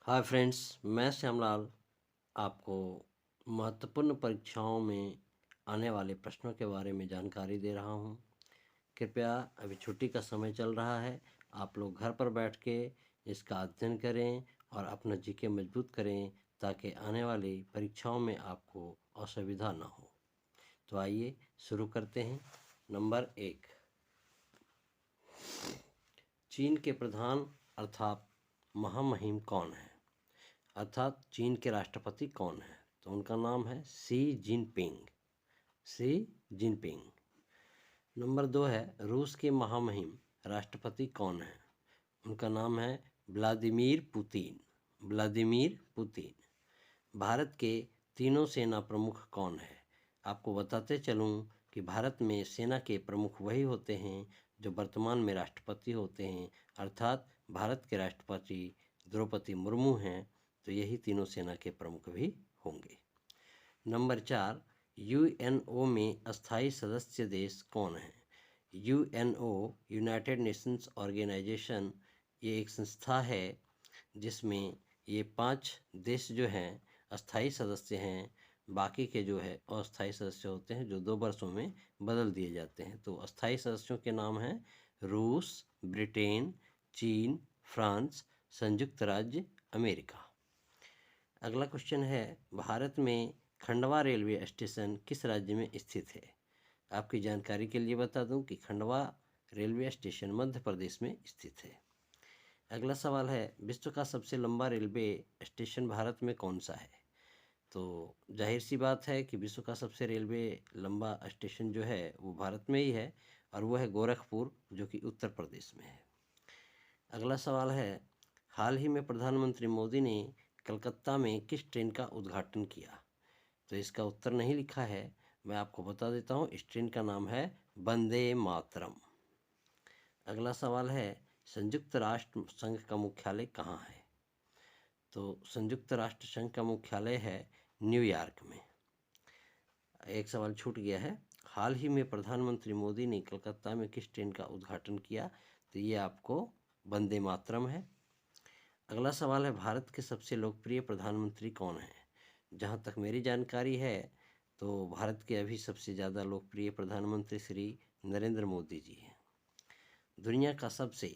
Hi friends, मैं श्यामलाल आपको महत्वपूर्ण परीक्षाओं में आने वाले प्रश्नों के बारे में जानकारी दे रहा हूं। कृपया, अभी छुट्टी का समय चल रहा है, आप लोग घर पर बैठ के इसका अध्ययन करें और अपना जीके मजबूत करें ताकि आने वाली परीक्षाओं में आपको असुविधा ना हो। तो आइए शुरू करते हैं। नंबर 1, चीन के प्रधान अर्थात महामहिम कौन है? अर्थात चीन के राष्ट्रपति कौन है? तो उनका नाम है Xi Jinping. Xi Jinping. Number 2 है, रूस के महामहिम राष्ट्रपति कौन है? उनका नाम है Vladimir Putin. Vladimir Putin. Bharat के तीनों सेना प्रमुख कौन है? आपको बताते चलूं कि भारत में सेना के प्रमुख वही होते हैं जो वर्तमान में राष्ट्रपति होते हैं, अर्थात भारत के राष्ट्रपति द्रौपदी मुर्मू हैं, तो यही तीनों सेना के प्रमुख भी होंगे। नंबर 4, यूएनओ में अस्थायी सदस्य देश कौन है? यूएनओ, यूनाइटेड नेशंस ऑर्गेनाइजेशन, ये एक संस्था है जिसमें ये 5 देश जो हैं अस्थायी सदस्य हैं, बाकी के जो है अस्थायी सदस्य होते हैं जो 2 वर्षों में बदल दिए जाते हैं। तो अस्थायी सदस्यों के नाम हैं रूस, ब्रिटेन, चीन, फ्रांस, संयुक्त राज्य अमेरिका। अगला क्वेश्चन है, भारत में खंडवा रेलवे स्टेशन किस राज्य में स्थित है? आपकी जानकारी के लिए बता दूं कि खंडवा रेलवे स्टेशन मध्य प्रदेश में स्थित है। अगला सवाल है, विश्व का सबसे लंबा रेलवे स्टेशन भारत में कौन सा है? तो जाहिर सी बात है कि विश्व का सबसे रेलवे लंबा स्टेशन जो है वो भारत में ही है, और वो है गोरखपुर, जो कि उत्तर प्रदेश में है। अगला सवाल है, हाल ही में प्रधानमंत्री मोदी ने कलकत्ता में किस ट्रेन का उद्घाटन किया? तो इसका उत्तर नहीं लिखा है, मैं आपको बता देता हूँ। इस ट्रेन का नाम है वंदे मातरम। अगला सवाल है, संयुक्त राष्ट्र संघ का मुख्यालय कहाँ है? तो संयुक्त राष्ट्र संघ का मुख्यालय है न्यूयॉर्क में। एक सवाल छूट गया है, हाल ही में प्रधानमंत्री मोदी ने कलकत्ता में किस ट्रेन का उद्घाटन किया? तो ये आपको वंदे मातरम है। अगला सवाल है, भारत के सबसे लोकप्रिय प्रधानमंत्री कौन है? जहाँ तक मेरी जानकारी है तो भारत के अभी सबसे ज़्यादा लोकप्रिय प्रधानमंत्री श्री नरेंद्र मोदी जी हैं। दुनिया का सबसे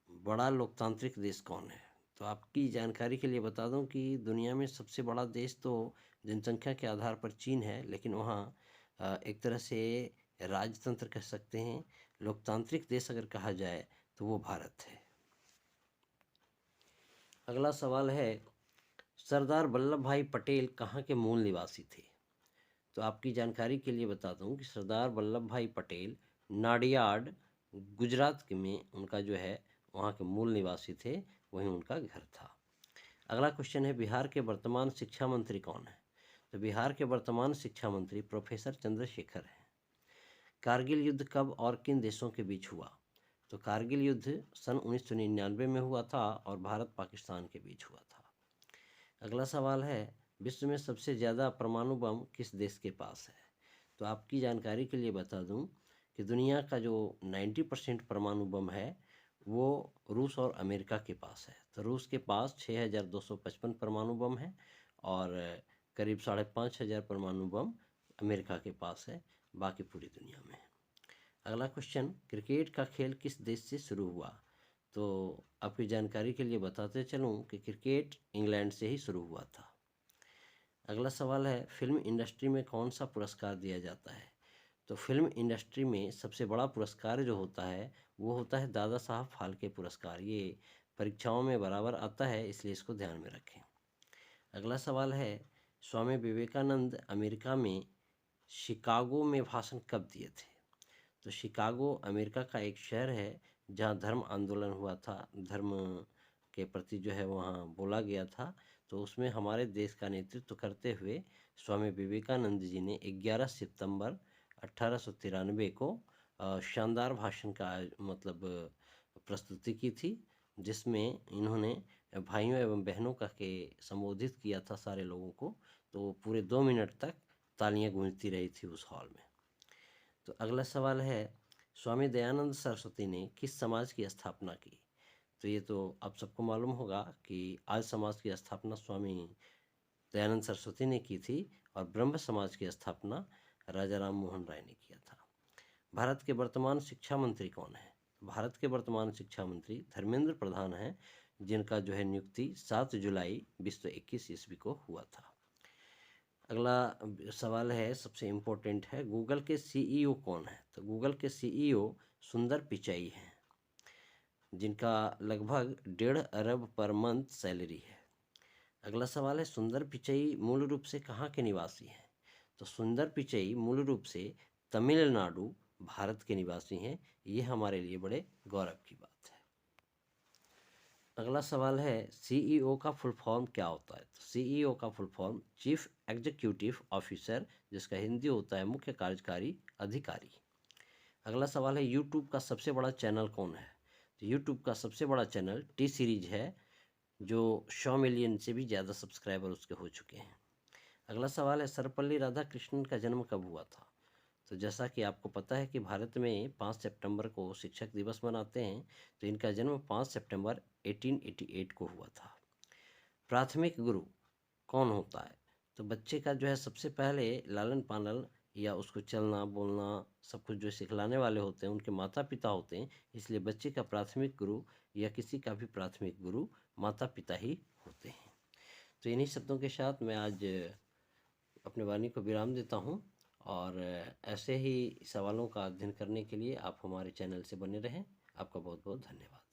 बड़ा लोकतांत्रिक देश कौन है? तो आपकी जानकारी के लिए बता दूं कि दुनिया में सबसे बड़ा देश तो जनसंख्या के आधार पर चीन है, लेकिन वहाँ एक तरह से राजतंत्र कह सकते हैं, लोकतांत्रिक देश अगर कहा जाए तो वो भारत है। अगला सवाल है, सरदार वल्लभ भाई पटेल कहाँ के मूल निवासी थे? तो आपकी जानकारी के लिए बता दूं कि सरदार वल्लभ भाई पटेल नाडियाड, गुजरात के में उनका जो है वहाँ के मूल निवासी थे, वहीं उनका घर था। अगला क्वेश्चन है, बिहार के वर्तमान शिक्षा मंत्री कौन है? तो बिहार के वर्तमान शिक्षा मंत्री प्रोफेसर चंद्रशेखर हैं। कारगिल युद्ध कब और किन देशों के बीच हुआ? तो कारगिल युद्ध सन 1999 में हुआ था और भारत पाकिस्तान के बीच हुआ था। अगला सवाल है, विश्व में सबसे ज़्यादा परमाणु बम किस देश के पास है? तो आपकी जानकारी के लिए बता दूं कि दुनिया का जो 90% परमाणु बम है वो रूस और अमेरिका के पास है। तो रूस के पास 6255 परमाणु बम है और करीब 5500 परमाणु बम अमेरिका के पास है, बाकी पूरी दुनिया में है। अगला क्वेश्चन, क्रिकेट का खेल किस देश से शुरू हुआ? तो आपकी जानकारी के लिए बताते चलूँ कि क्रिकेट इंग्लैंड से ही शुरू हुआ था। अगला सवाल है, फिल्म इंडस्ट्री में कौन सा पुरस्कार दिया जाता है? तो फिल्म इंडस्ट्री में सबसे बड़ा पुरस्कार जो होता है वो होता है दादा साहब फाल्के पुरस्कार। ये परीक्षाओं में बराबर आता है, इसलिए इसको ध्यान में रखें। अगला सवाल है, स्वामी विवेकानंद अमेरिका में शिकागो में भाषण कब दिए थे? तो शिकागो अमेरिका का एक शहर है जहाँ धर्म आंदोलन हुआ था, धर्म के प्रति जो है वहाँ बोला गया था। तो उसमें हमारे देश का नेतृत्व करते हुए स्वामी विवेकानंद जी ने 11 सितंबर 1893 को शानदार भाषण का मतलब प्रस्तुति की थी, जिसमें इन्होंने भाइयों एवं बहनों का के संबोधित किया था सारे लोगों को। तो पूरे 2 मिनट तक तालियां गूंजती रही थी उस हॉल में। तो अगला सवाल है, स्वामी दयानंद सरस्वती ने किस समाज की स्थापना की? तो ये तो आप सबको मालूम होगा कि आर्य समाज की स्थापना स्वामी दयानंद सरस्वती ने की थी और ब्रह्म समाज की स्थापना राजा राम मोहन राय ने किया था। भारत के वर्तमान शिक्षा मंत्री कौन है? भारत के वर्तमान शिक्षा मंत्री धर्मेंद्र प्रधान हैं, जिनका जो है नियुक्ति 7 जुलाई 2021 ईस्वी को हुआ था। अगला सवाल है, सबसे इम्पोर्टेंट है, गूगल के सीईओ कौन है? तो गूगल के सीईओ सुंदर पिचाई हैं, जिनका लगभग 1.5 अरब पर मंथ सैलरी है। अगला सवाल है, सुंदर पिचई मूल रूप से कहाँ के निवासी हैं? तो सुंदर पिचई मूल रूप से तमिलनाडु, भारत के निवासी हैं। ये हमारे लिए बड़े गौरव की बात है। अगला सवाल है, सीईओ का फुल फॉर्म क्या होता है? तो सीईओ का full form chief executive officer, जिसका हिंदी होता है मुख्य कार्यकारी अधिकारी। अगला सवाल है, यूट्यूब का सबसे बड़ा चैनल कौन है? तो यूट्यूब का सबसे बड़ा चैनल टी सीरीज है, जो 100 मिलियन से भी ज़्यादा सब्सक्राइबर उसके हो चुके हैं। अगला सवाल है, सर्वपल्ली राधाकृष्णन का जन्म कब हुआ था? तो जैसा कि आपको पता है कि भारत में 5 सितंबर को शिक्षक दिवस मनाते हैं, तो इनका जन्म 5 सितंबर 1888 को हुआ था। प्राथमिक गुरु कौन होता है? तो बच्चे का जो है सबसे पहले लालन पालन या उसको चलना बोलना सब कुछ जो सिखलाने वाले होते हैं उनके माता पिता होते हैं, इसलिए बच्चे का प्राथमिक गुरु या किसी का भी प्राथमिक गुरु माता पिता ही होते हैं। तो इन्हीं शब्दों के साथ मैं आज अपने वाणी को विराम देता हूँ, और ऐसे ही सवालों का अध्ययन करने के लिए आप हमारे चैनल से बने रहें। आपका बहुत बहुत धन्यवाद।